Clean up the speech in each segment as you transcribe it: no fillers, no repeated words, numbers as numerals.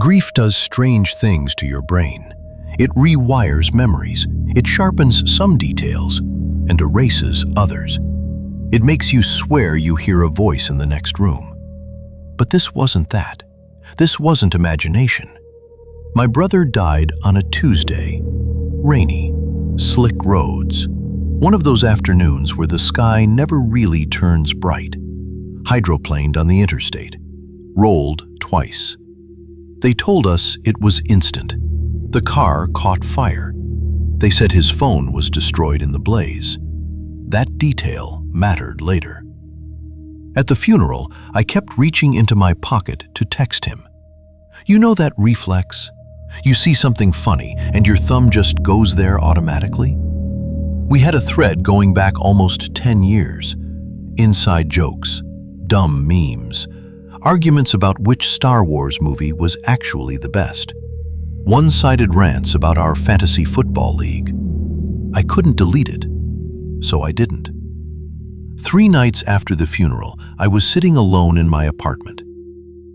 Grief does strange things to your brain. It rewires memories, it sharpens some details, and erases others. It makes you swear you hear a voice in the next room. But this wasn't that. This wasn't imagination. My brother died on a Tuesday. Rainy, slick roads. One of those afternoons where the sky never really turns bright. Hydroplaned on the interstate. Rolled twice. They told us it was instant. The car caught fire. They said his phone was destroyed in the blaze. That detail mattered later. At the funeral, I kept reaching into my pocket to text him. You know that reflex? You see something funny and your thumb just goes there automatically? We had a thread going back almost 10 years. Inside jokes, dumb memes, arguments about which Star Wars movie was actually the best. One-sided rants about our fantasy football league. I couldn't delete it, so I didn't. 3 nights after the funeral, I was sitting alone in my apartment.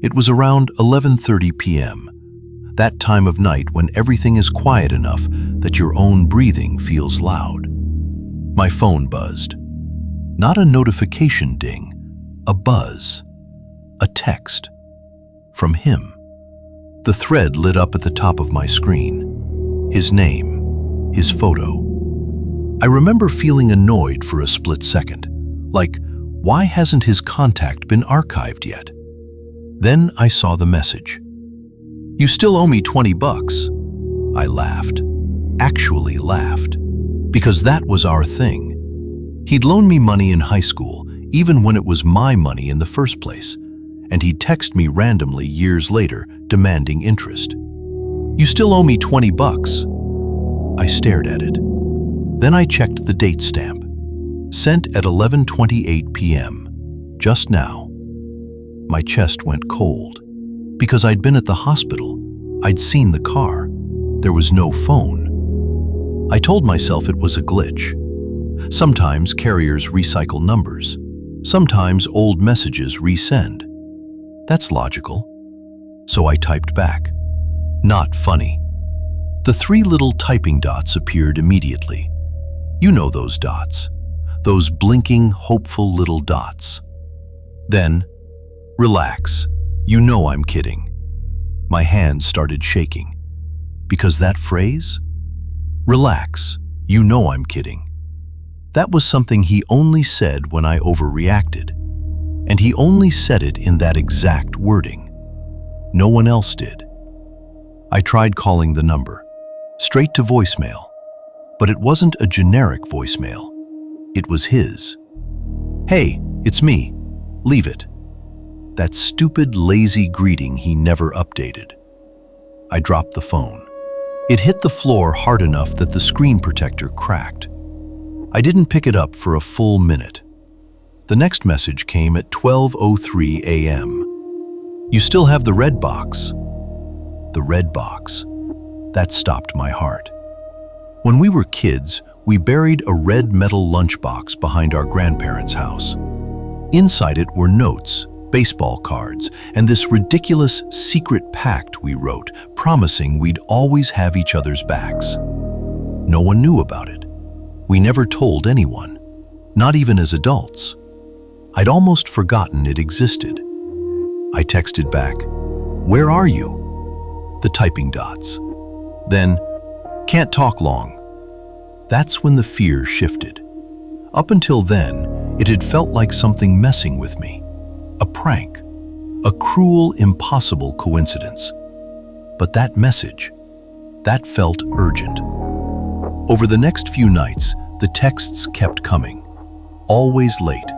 It was around 11:30 p.m., that time of night when everything is quiet enough that your own breathing feels loud. My phone buzzed. Not a notification ding, a buzz. A text. From him. The thread lit up at the top of my screen. His name. His photo. I remember feeling annoyed for a split second. Like, why hasn't his contact been archived yet? Then I saw the message. You still owe me $20. I laughed. Actually laughed. Because that was our thing. He'd loaned me money in high school, even when it was my money in the first place. And he'd text me randomly years later, demanding interest. You still owe me $20. I stared at it. Then I checked the date stamp. Sent at 11:28 p.m. Just now. My chest went cold. Because I'd been at the hospital. I'd seen the car. There was no phone. I told myself it was a glitch. Sometimes carriers recycle numbers. Sometimes old messages resend. That's logical. So I typed back. Not funny. The 3 little typing dots appeared immediately. You know those dots. Those blinking, hopeful little dots. Then, relax. You know I'm kidding. My hands started shaking. Because that phrase? Relax. You know I'm kidding. That was something he only said when I overreacted. And he only said it in that exact wording. No one else did. I tried calling the number, straight to voicemail, but it wasn't a generic voicemail. It was his. Hey, it's me. Leave it. That stupid, lazy greeting he never updated. I dropped the phone. It hit the floor hard enough that the screen protector cracked. I didn't pick it up for a full minute. The next message came at 12:03 a.m. You still have the red box. The red box. That stopped my heart. When we were kids, we buried a red metal lunchbox behind our grandparents' house. Inside it were notes, baseball cards, and this ridiculous secret pact we wrote, promising we'd always have each other's backs. No one knew about it. We never told anyone, not even as adults. I'd almost forgotten it existed. I texted back, "Where are you?" The typing dots. Then, "Can't talk long." That's when the fear shifted. Up until then, it had felt like something messing with me. A prank. A cruel, impossible coincidence. But that message, that felt urgent. Over the next few nights, the texts kept coming. Always late.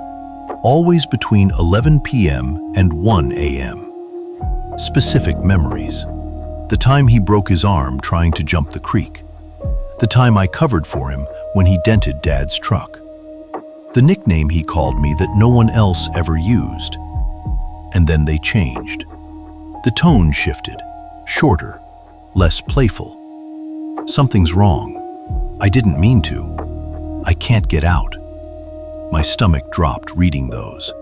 Always between 11 p.m. and 1 a.m. Specific memories. The time he broke his arm trying to jump the creek. The time I covered for him when he dented Dad's truck. The nickname he called me that no one else ever used. And then they changed. The tone shifted, shorter, less playful. Something's wrong. I didn't mean to. I can't get out. My stomach dropped reading those.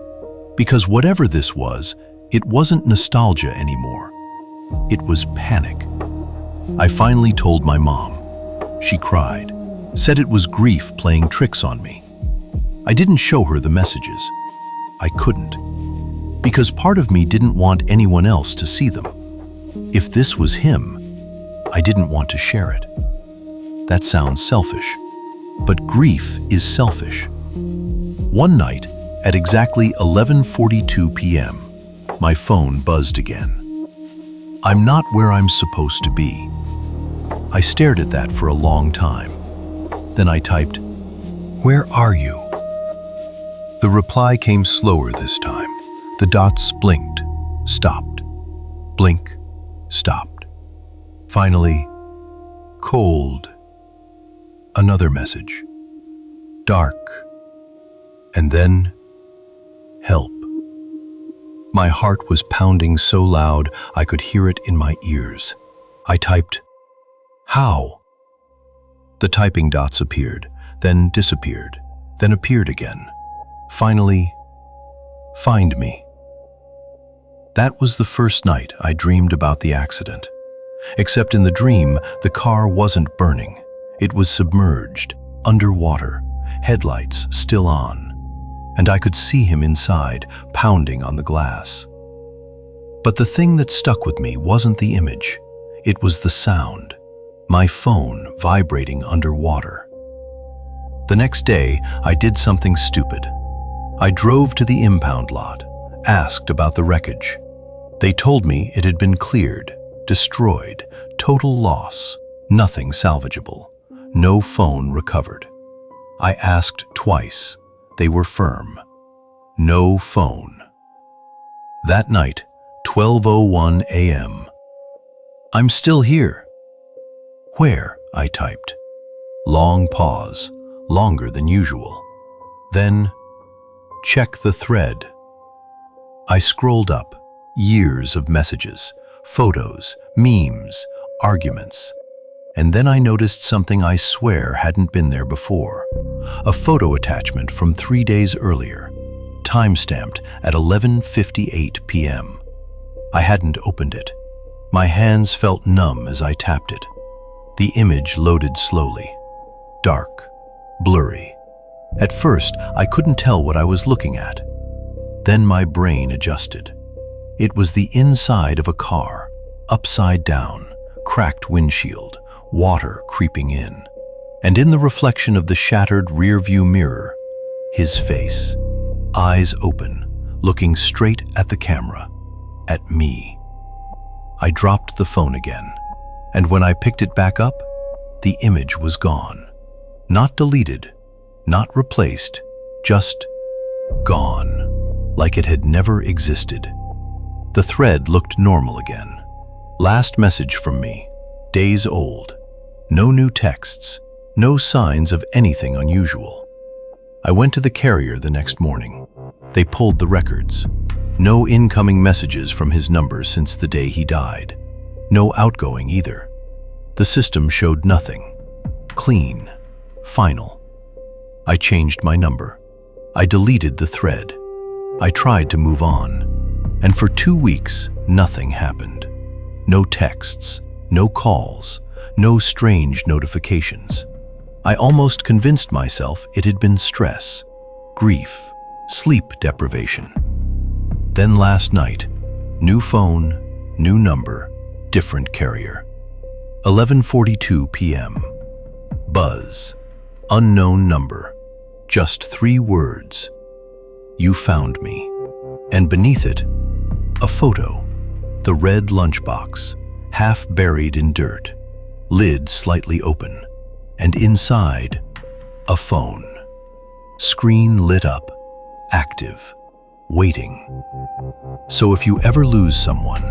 Because whatever this was, it wasn't nostalgia anymore. It was panic. I finally told my mom. She cried, said it was grief playing tricks on me. I didn't show her the messages. I couldn't, because part of me didn't want anyone else to see them. If this was him, I didn't want to share it. That sounds selfish, but grief is selfish. One night, at exactly 11:42 p.m., my phone buzzed again. I'm not where I'm supposed to be. I stared at that for a long time. Then I typed, "Where are you?" The reply came slower this time. The dots blinked, stopped, blink, stopped. Finally, cold. Another message. Dark. And then, help. My heart was pounding so loud I could hear it in my ears. I typed, "How?" The typing dots appeared, then disappeared, then appeared again. Finally, "Find me." That was the first night I dreamed about the accident. Except in the dream, the car wasn't burning. It was submerged, underwater, headlights still on. And I could see him inside, pounding on the glass. But the thing that stuck with me wasn't the image. It was the sound. My phone vibrating underwater. The next day, I did something stupid. I drove to the impound lot, asked about the wreckage. They told me it had been cleared, destroyed, total loss, nothing salvageable, no phone recovered. I asked twice. They were firm. No phone. That night, 12:01 a.m. I'm still here. Where? I typed. Long pause, longer than usual. Then, check the thread. I scrolled up, years of messages, photos, memes, arguments. And then I noticed something I swear hadn't been there before. A photo attachment from 3 days earlier, time-stamped at 11:58 p.m. I hadn't opened it. My hands felt numb as I tapped it. The image loaded slowly. Dark, blurry. At first, I couldn't tell what I was looking at. Then my brain adjusted. It was the inside of a car, upside down, cracked windshield, water creeping in. And in the reflection of the shattered rear-view mirror, his face, eyes open, looking straight at the camera, at me. I dropped the phone again, and when I picked it back up, the image was gone. Not deleted, not replaced, just gone, like it had never existed. The thread looked normal again. Last message from me, days old. No new texts, no signs of anything unusual. I went to the carrier the next morning. They pulled the records. No incoming messages from his number since the day he died. No outgoing either. The system showed nothing. Clean. Final. I changed my number. I deleted the thread. I tried to move on. And for 2 weeks, nothing happened. No texts, no calls, no strange notifications. I almost convinced myself it had been stress, grief, sleep deprivation. Then last night, new phone, new number, different carrier. 11:42 p.m. Buzz. Unknown number. Just 3 words. You found me. And beneath it, a photo. The red lunchbox, half buried in dirt, lid slightly open, and inside, a phone. Screen lit up, active, waiting. So if you ever lose someone,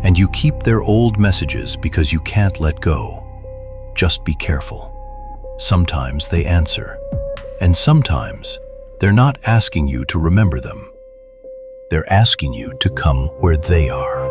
and you keep their old messages because you can't let go, just be careful. Sometimes they answer, and sometimes they're not asking you to remember them. They're asking you to come where they are.